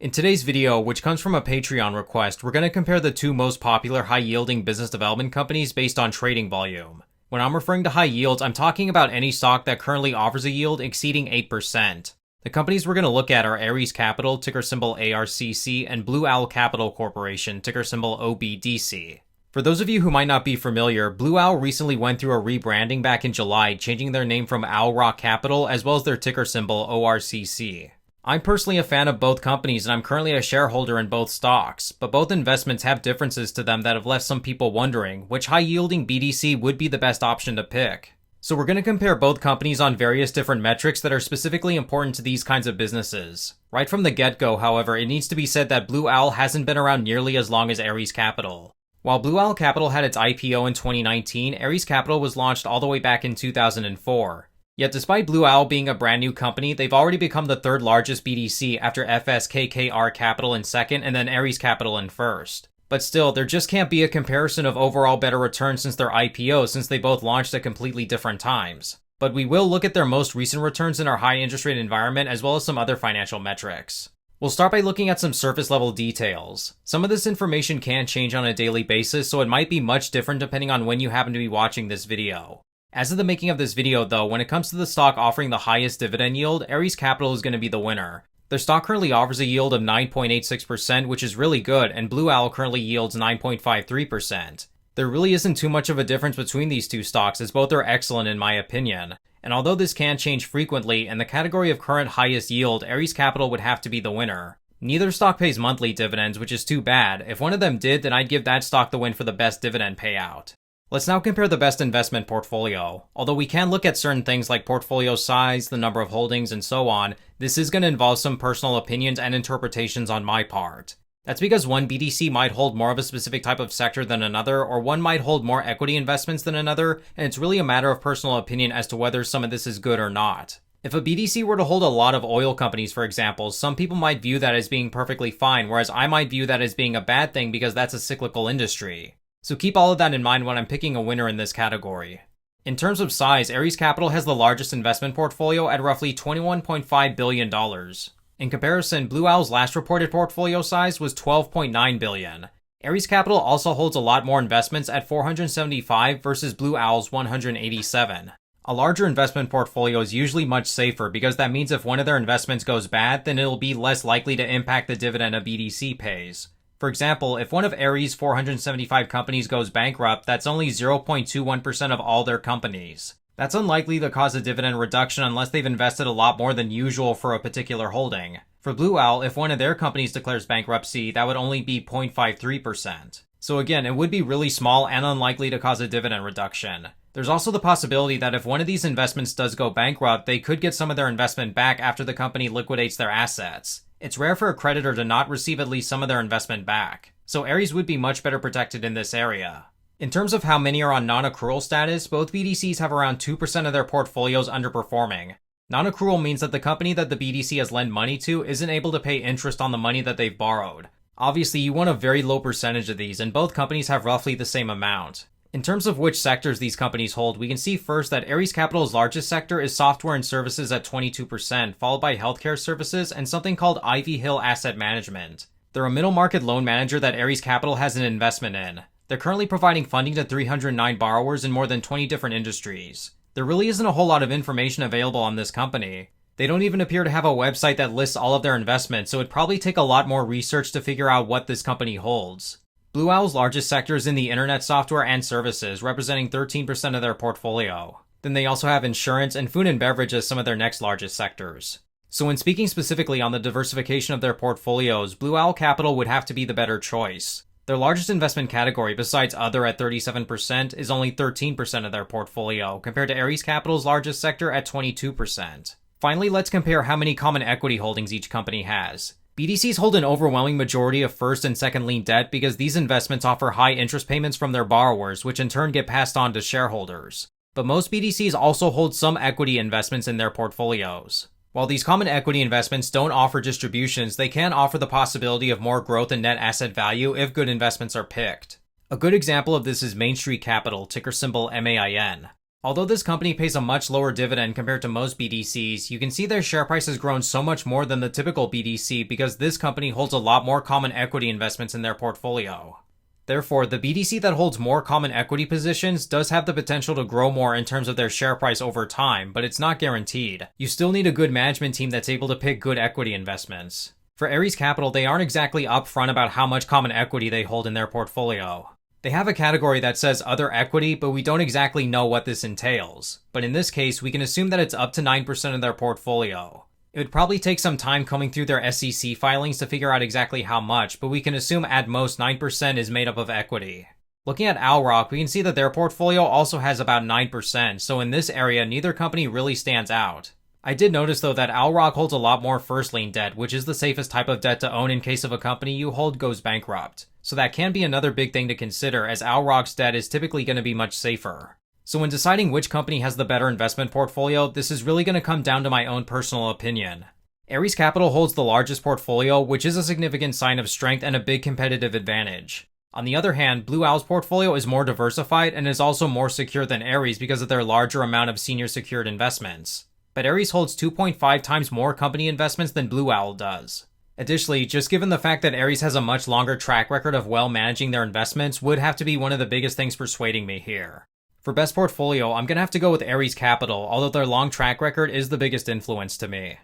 In today's video, which comes from a Patreon request, we're going to compare the two most popular high-yielding business development companies based on trading volume. When I'm referring to high yields, I'm talking about any stock that currently offers a yield exceeding 8%. The companies we're going to look at are ARCC Capital, ticker symbol ARCC, and Blue Owl Capital Corporation, ticker symbol OBDC. For those of you who might not be familiar, Blue Owl recently went through a rebranding back in July, changing their name from Owl Rock Capital as well as their ticker symbol ORCC. I'm personally a fan of both companies and I'm currently a shareholder in both stocks, but both investments have differences to them that have left some people wondering which high-yielding BDC would be the best option to pick. So we're going to compare both companies on various different metrics that are specifically important to these kinds of businesses. Right from the get-go, however, it needs to be said that Blue Owl hasn't been around nearly as long as ARCC Capital. While Blue Owl Capital had its IPO in 2019, ARCC Capital was launched all the way back in 2004. Yet despite Blue Owl being a brand new company, they've already become the third largest BDC after FS KKR Capital in second and then ARCC Capital in first. But still, there just can't be a comparison of overall better returns since their IPO, since they both launched at completely different times. But we will look at their most recent returns in our high interest rate environment as well as some other financial metrics. We'll start by looking at some surface level details. Some of this information can change on a daily basis, so it might be much different depending on when you happen to be watching this video. As of the making of this video though, when it comes to the stock offering the highest dividend yield, ARCC Capital is going to be the winner. Their stock currently offers a yield of 9.86%, which is really good, and Blue Owl currently yields 9.53%. There really isn't too much of a difference between these two stocks, as both are excellent in my opinion. And although this can change frequently, in the category of current highest yield, ARCC Capital would have to be the winner. Neither stock pays monthly dividends, which is too bad. If one of them did, then I'd give that stock the win for the best dividend payout. Let's now compare the best investment portfolio. Although we can look at certain things like portfolio size, the number of holdings, and so on, this is going to involve some personal opinions and interpretations on my part. That's because one BDC might hold more of a specific type of sector than another, or one might hold more equity investments than another, and it's really a matter of personal opinion as to whether some of this is good or not. If a BDC were to hold a lot of oil companies, for example, some people might view that as being perfectly fine, whereas I might view that as being a bad thing because that's a cyclical industry. So keep all of that in mind when I'm picking a winner in this category. In terms of size, ARCC Capital has the largest investment portfolio at roughly $21.5 billion. In comparison, Blue Owl's last reported portfolio size was $12.9 billion. ARCC Capital also holds a lot more investments at 475 versus Blue Owl's 187. A larger investment portfolio is usually much safer because that means if one of their investments goes bad, then it'll be less likely to impact the dividend a BDC pays. For example, if one of ARCC's 475 companies goes bankrupt, that's only 0.21% of all their companies. That's unlikely to cause a dividend reduction unless they've invested a lot more than usual for a particular holding. For Blue Owl, if one of their companies declares bankruptcy, that would only be 0.53%. So again, it would be really small and unlikely to cause a dividend reduction. There's also the possibility that if one of these investments does go bankrupt, they could get some of their investment back after the company liquidates their assets. It's rare for a creditor to not receive at least some of their investment back, so ARCC would be much better protected in this area. In terms of how many are on non-accrual status, both BDCs have around 2% of their portfolios underperforming. Non-accrual means that the company that the BDC has lent money to isn't able to pay interest on the money that they've borrowed. Obviously, you want a very low percentage of these, and both companies have roughly the same amount. In terms of which sectors these companies hold, we can see first that ARCC Capital's largest sector is software and services at 22%, followed by healthcare services and something called Ivy Hill Asset Management. They're a middle market loan manager that ARCC Capital has an investment in. They're currently providing funding to 309 borrowers in more than 20 different industries. There really isn't a whole lot of information available on this company. They don't even appear to have a website that lists all of their investments, so it'd probably take a lot more research to figure out what this company holds. Blue Owl's largest sector is in the internet software and services, representing 13% of their portfolio. Then they also have insurance and food and beverage as some of their next largest sectors. So when speaking specifically on the diversification of their portfolios, Blue Owl Capital would have to be the better choice. Their largest investment category, besides other at 37%, is only 13% of their portfolio, compared to ARCC Capital's largest sector at 22%. Finally, let's compare how many common equity holdings each company has. BDCs hold an overwhelming majority of first and second lien debt because these investments offer high interest payments from their borrowers, which in turn get passed on to shareholders. But most BDCs also hold some equity investments in their portfolios. While these common equity investments don't offer distributions, they can offer the possibility of more growth in net asset value if good investments are picked. A good example of this is Main Street Capital, ticker symbol MAIN. Although this company pays a much lower dividend compared to most BDCs, you can see their share price has grown so much more than the typical BDC because this company holds a lot more common equity investments in their portfolio. Therefore, the BDC that holds more common equity positions does have the potential to grow more in terms of their share price over time, but it's not guaranteed. You still need a good management team that's able to pick good equity investments. For Ares Capital, they aren't exactly upfront about how much common equity they hold in their portfolio. They have a category that says other equity, but we don't exactly know what this entails. But in this case, we can assume that it's up to 9% of their portfolio. It would probably take some time combing through their SEC filings to figure out exactly how much, but we can assume at most 9% is made up of equity. Looking at Owl Rock, we can see that their portfolio also has about 9%, so in this area, neither company really stands out. I did notice though that Owl Rock holds a lot more first lien debt, which is the safest type of debt to own in case of a company you hold goes bankrupt. So that can be another big thing to consider, as Owl Rock's debt is typically going to be much safer. So when deciding which company has the better investment portfolio, this is really going to come down to my own personal opinion. Ares Capital holds the largest portfolio, which is a significant sign of strength and a big competitive advantage. On the other hand, Blue Owl's portfolio is more diversified and is also more secure than Ares because of their larger amount of senior secured investments. But Ares holds 2.5 times more company investments than Blue Owl does. Additionally, just given the fact that Ares has a much longer track record of well managing their investments would have to be one of the biggest things persuading me here. For best portfolio, I'm going to have to go with Ares Capital, although their long track record is the biggest influence to me.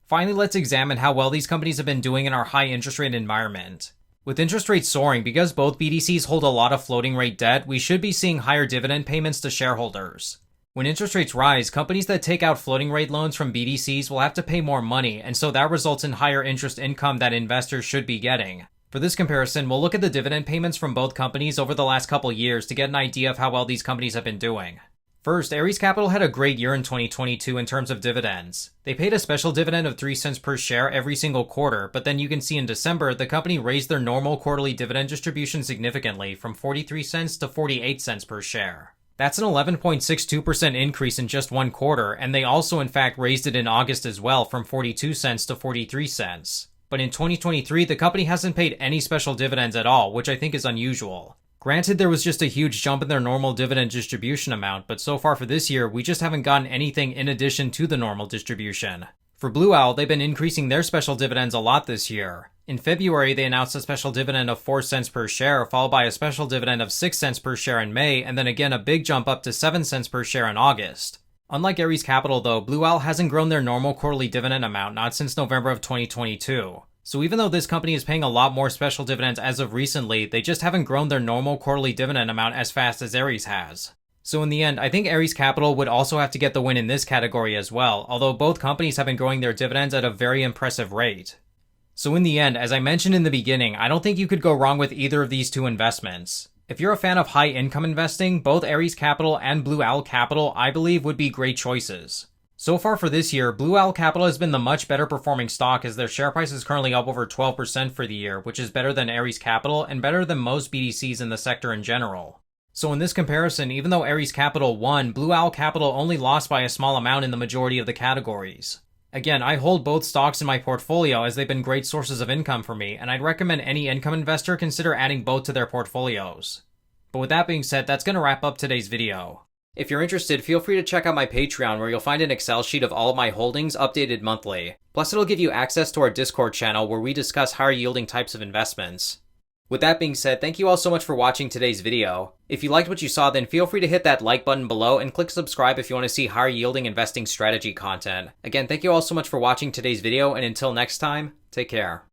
Finally, let's examine how well these companies have been doing in our high interest rate environment. With interest rates soaring, because both BDCs hold a lot of floating rate debt, we should be seeing higher dividend payments to shareholders. When interest rates rise, companies that take out floating rate loans from BDCs will have to pay more money, and so that results in higher interest income that investors should be getting. For this comparison, we'll look at the dividend payments from both companies over the last couple years to get an idea of how well these companies have been doing. First, Ares Capital had a great year in 2022 in terms of dividends. They paid a special dividend of 3 cents per share every single quarter, but then you can see in December, the company raised their normal quarterly dividend distribution significantly from 43 cents to 48 cents per share. That's an 11.62% increase in just one quarter, and they also in fact raised it in August as well from 42 cents to 43 cents. But in 2023, the company hasn't paid any special dividends at all, which I think is unusual. Granted, there was just a huge jump in their normal dividend distribution amount, but so far for this year, we just haven't gotten anything in addition to the normal distribution. For Blue Owl, they've been increasing their special dividends a lot this year. In February, they announced a special dividend of 4 cents per share, followed by a special dividend of 6 cents per share in May, and then again a big jump up to 7 cents per share in August. Unlike Ares Capital though, Blue Owl hasn't grown their normal quarterly dividend amount not since November of 2022. So even though this company is paying a lot more special dividends as of recently, they just haven't grown their normal quarterly dividend amount as fast as Ares has. So in the end, I think Ares Capital would also have to get the win in this category as well, although both companies have been growing their dividends at a very impressive rate. So in the end, as I mentioned in the beginning, I don't think you could go wrong with either of these two investments. If you're a fan of high income investing, both Ares Capital and Blue Owl Capital, I believe, would be great choices. So far for this year, Blue Owl Capital has been the much better performing stock as their share price is currently up over 12% for the year, which is better than Ares Capital and better than most BDCs in the sector in general. So in this comparison, even though Ares Capital won, Blue Owl Capital only lost by a small amount in the majority of the categories. Again, I hold both stocks in my portfolio as they've been great sources of income for me, and I'd recommend any income investor consider adding both to their portfolios. But with that being said, that's going to wrap up today's video. If you're interested, feel free to check out my Patreon where you'll find an Excel sheet of all of my holdings updated monthly. Plus it'll give you access to our Discord channel where we discuss higher yielding types of investments. With that being said, thank you all so much for watching today's video. If you liked what you saw, then feel free to hit that like button below and click subscribe if you want to see higher yielding investing strategy content. Again, thank you all so much for watching today's video, and until next time, take care.